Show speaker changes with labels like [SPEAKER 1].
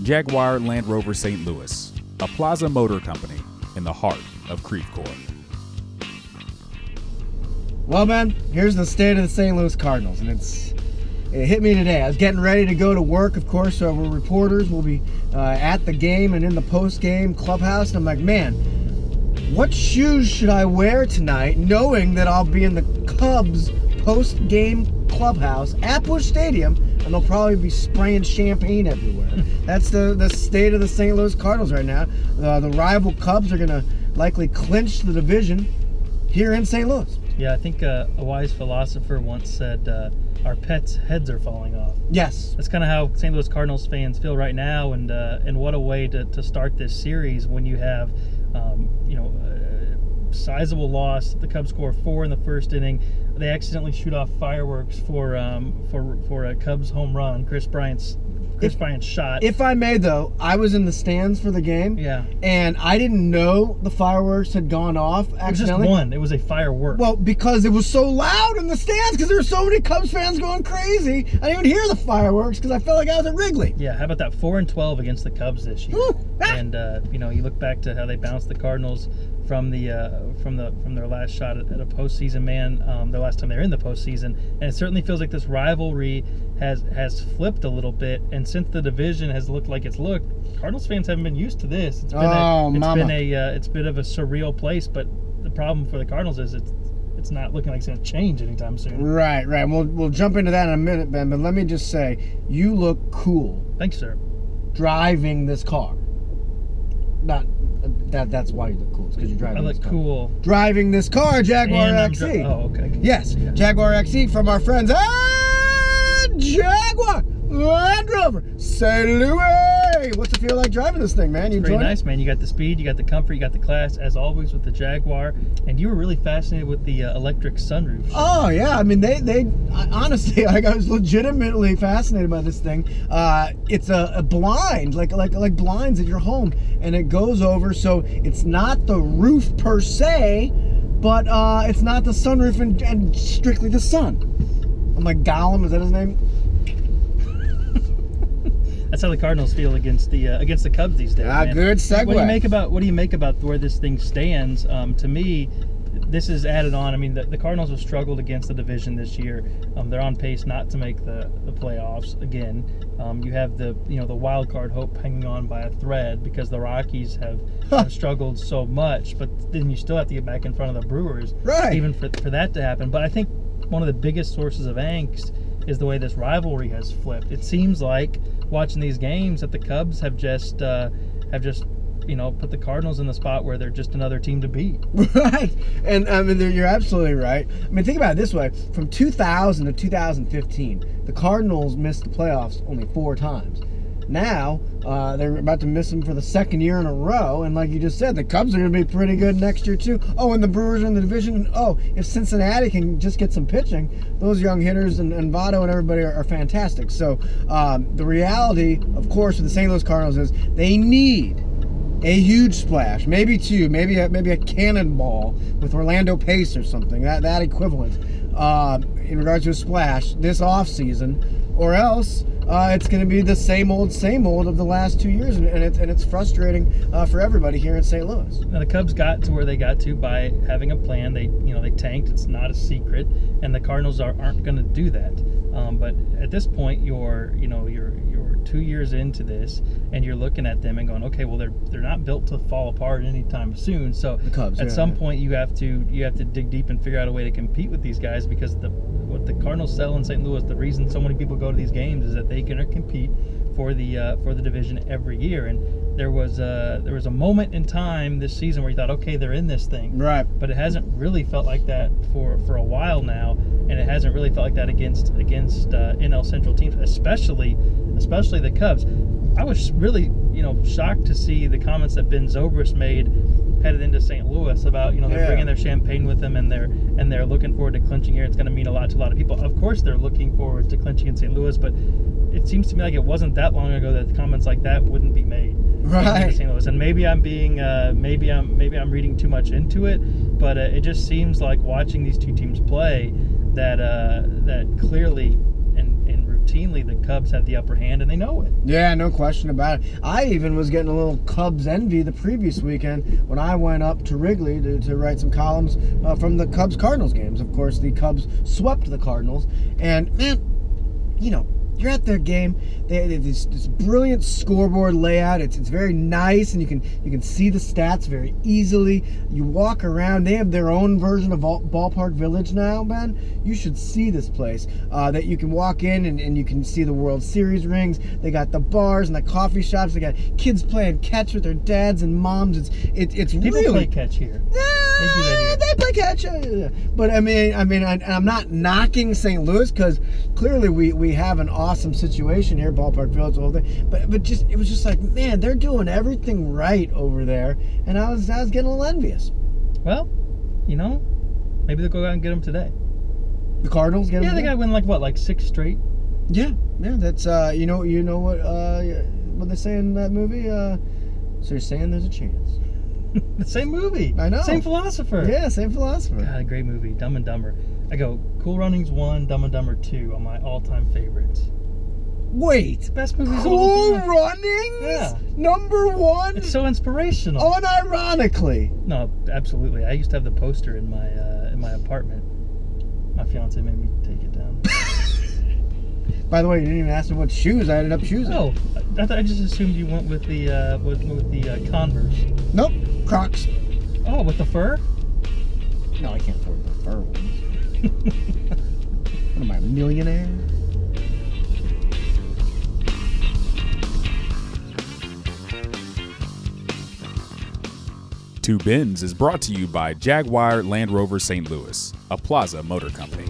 [SPEAKER 1] Jaguar Land Rover St. Louis, a Plaza Motor Company in the heart of Creve Coeur.
[SPEAKER 2] Well, man, here's the state of the St. Louis Cardinals, and it hit me today. I was getting ready to go to work, of course, so we're reporters. We'll be at the game and in the post-game clubhouse, and I'm like, man, what shoes should I wear tonight, knowing that I'll be in the Cubs post-game clubhouse at Busch Stadium, and they'll probably be spraying champagne everywhere. That's the state of the St. Louis Cardinals right now. The rival Cubs are going to likely clinch the division here in St. Louis.
[SPEAKER 3] Yeah, I think a wise philosopher once said, our pets' heads are falling off.
[SPEAKER 2] Yes.
[SPEAKER 3] That's kind of how St. Louis Cardinals fans feel right now, and what a way to start this series when you have, a sizable loss. The Cubs score 4 in the first inning. They accidentally shoot off fireworks for a Cubs home run. Chris Bryant's shot.
[SPEAKER 2] If I may, though, I was in the stands for the game.
[SPEAKER 3] Yeah.
[SPEAKER 2] And I didn't know the fireworks had gone off accidentally.
[SPEAKER 3] It was just one. It was a firework.
[SPEAKER 2] Well, because it was so loud in the stands, because there were so many Cubs fans going crazy. I didn't even hear the fireworks because I felt like I was at Wrigley.
[SPEAKER 3] Yeah, how about that 4-12 against the Cubs this year? And you look back to how they bounced the Cardinals from their last shot at a postseason their last time they were in the postseason, and it certainly feels like this rivalry has flipped a little bit. And since the division has looked like it's looked, Cardinals fans haven't been used to this. It's been of a surreal place. But the problem for the Cardinals is it's not looking like it's going to change anytime soon.
[SPEAKER 2] Right. We'll jump into that in a minute, Ben. But let me just say, you look cool.
[SPEAKER 3] Thanks, sir.
[SPEAKER 2] Driving this car. That's why you look cool. It's because you're driving.
[SPEAKER 3] I look cool.
[SPEAKER 2] Driving this car, Jaguar XE.
[SPEAKER 3] Okay.
[SPEAKER 2] Yes, yeah. Jaguar XE from our friends at Jaguar Land Rover St. Louis. What's it feel like driving this thing, man? You
[SPEAKER 3] Pretty nice, man. You got the speed, you got the comfort, you got the class, as always with the Jaguar. And you were really fascinated with the electric sunroof.
[SPEAKER 2] Oh yeah, I mean they honestly, I was legitimately fascinated by this thing. It's a blind, like blinds at your home, and it goes over, so it's not the roof per se, but it's not the sunroof and strictly the sun. I'm like Gollum, is that his name?
[SPEAKER 3] That's how the Cardinals feel against the Cubs these days. Man.
[SPEAKER 2] Good segue.
[SPEAKER 3] What do you make about where this thing stands? To me, this is added on. I mean, the Cardinals have struggled against the division this year. They're on pace not to make the playoffs again. You have the wild card hope hanging on by a thread because the Rockies have struggled so much. But then you still have to get back in front of the Brewers,
[SPEAKER 2] right? Even
[SPEAKER 3] for that to happen. But I think one of the biggest sources of angst is the way this rivalry has flipped. It seems like watching these games that the Cubs have just put the Cardinals in the spot where they're just another team to beat.
[SPEAKER 2] Right. And I mean, you're absolutely right. I mean, think about it this way. From 2000 to 2015, the Cardinals missed the playoffs only 4 times. Now, they're about to miss them for the second year in a row. And like you just said, the Cubs are going to be pretty good next year, too. Oh, and the Brewers are in the division. And, if Cincinnati can just get some pitching, those young hitters and Votto and everybody are fantastic. So the reality, of course, with the St. Louis Cardinals is they need a huge splash, maybe 2, maybe a cannonball with Orlando Pace or something, that equivalent, in regards to a splash this offseason, or else it's going to be the same old of the last 2 years, and it's frustrating for everybody here in St. Louis.
[SPEAKER 3] Now the Cubs got to where they got to by having a plan. They tanked. It's not a secret, and the Cardinals aren't going to do that. But at this point, you're 2 years into this, and you're looking at them and going, okay, well they're not built to fall apart anytime soon. So
[SPEAKER 2] the Cubs,
[SPEAKER 3] at some point you have to dig deep and figure out a way to compete with these guys, because what the Cardinals sell in St. Louis, the reason so many people go to these games is that they can compete for the division every year. And there was a moment in time this season where you thought, okay, they're in this thing,
[SPEAKER 2] right?
[SPEAKER 3] But it hasn't really felt like that for a while now, and it hasn't really felt like that against NL Central teams, especially the Cubs. I was really shocked to see the comments that Ben Zobrist made headed into St. Louis about they're bringing their champagne with them, and they're looking forward to clinching here. It's going to mean a lot to a lot of people. Of course, they're looking forward to clinching in St. Louis, but it seems to me like it wasn't that long ago that comments like that wouldn't be made.
[SPEAKER 2] Right.
[SPEAKER 3] St. Louis, and maybe I'm I'm reading too much into it, but it just seems like watching these two teams play that clearly and routinely the Cubs have the upper hand, and they know it.
[SPEAKER 2] Yeah, no question about it. I even was getting a little Cubs envy the previous weekend when I went up to Wrigley to write some columns from the Cubs-Cardinals games. Of course, the Cubs swept the Cardinals. And, man, you know, you're at their game. They have this brilliant scoreboard layout. It's very nice, and you can see the stats very easily. You walk around. They have their own version of Ballpark Village now, Ben. You should see this place. That you can walk in and you can see the World Series rings. They got the bars and the coffee shops. They got kids playing catch with their dads and moms. It's
[SPEAKER 3] People
[SPEAKER 2] really
[SPEAKER 3] play catch here.
[SPEAKER 2] They
[SPEAKER 3] do that here.
[SPEAKER 2] They play catch, but I'm not knocking St. Louis because clearly we have an awesome situation here, Ballpark Village, the whole thing. But it was just like, man, they're doing everything right over there, and I was getting a little envious.
[SPEAKER 3] Well, you know, maybe they'll go out and get them today.
[SPEAKER 2] The Cardinals get them.
[SPEAKER 3] Yeah, they got to win like 6 straight.
[SPEAKER 2] Yeah. That's you know what they say in that movie. So you're saying there's a chance.
[SPEAKER 3] The same movie.
[SPEAKER 2] I know.
[SPEAKER 3] Same philosopher.
[SPEAKER 2] Yeah, same philosopher.
[SPEAKER 3] God, a great movie, Dumb and Dumber. I go Cool Runnings 1, Dumb and Dumber 2 are my all-time favorites.
[SPEAKER 2] Wait,
[SPEAKER 3] Best movies of all
[SPEAKER 2] Cool
[SPEAKER 3] time.
[SPEAKER 2] Runnings?
[SPEAKER 3] Yeah.
[SPEAKER 2] Number 1?
[SPEAKER 3] It's so inspirational.
[SPEAKER 2] Unironically.
[SPEAKER 3] No, absolutely. I used to have the poster in my apartment. My fiance made me take it down.
[SPEAKER 2] By the way, you didn't even ask me what shoes I ended up choosing.
[SPEAKER 3] Oh, I just assumed you went with the Converse.
[SPEAKER 2] Nope, Crocs.
[SPEAKER 3] Oh, with the fur?
[SPEAKER 2] No, I can't afford the fur ones. What am I, a millionaire?
[SPEAKER 1] Two Bins is brought to you by Jaguar Land Rover St. Louis, a Plaza Motor Company.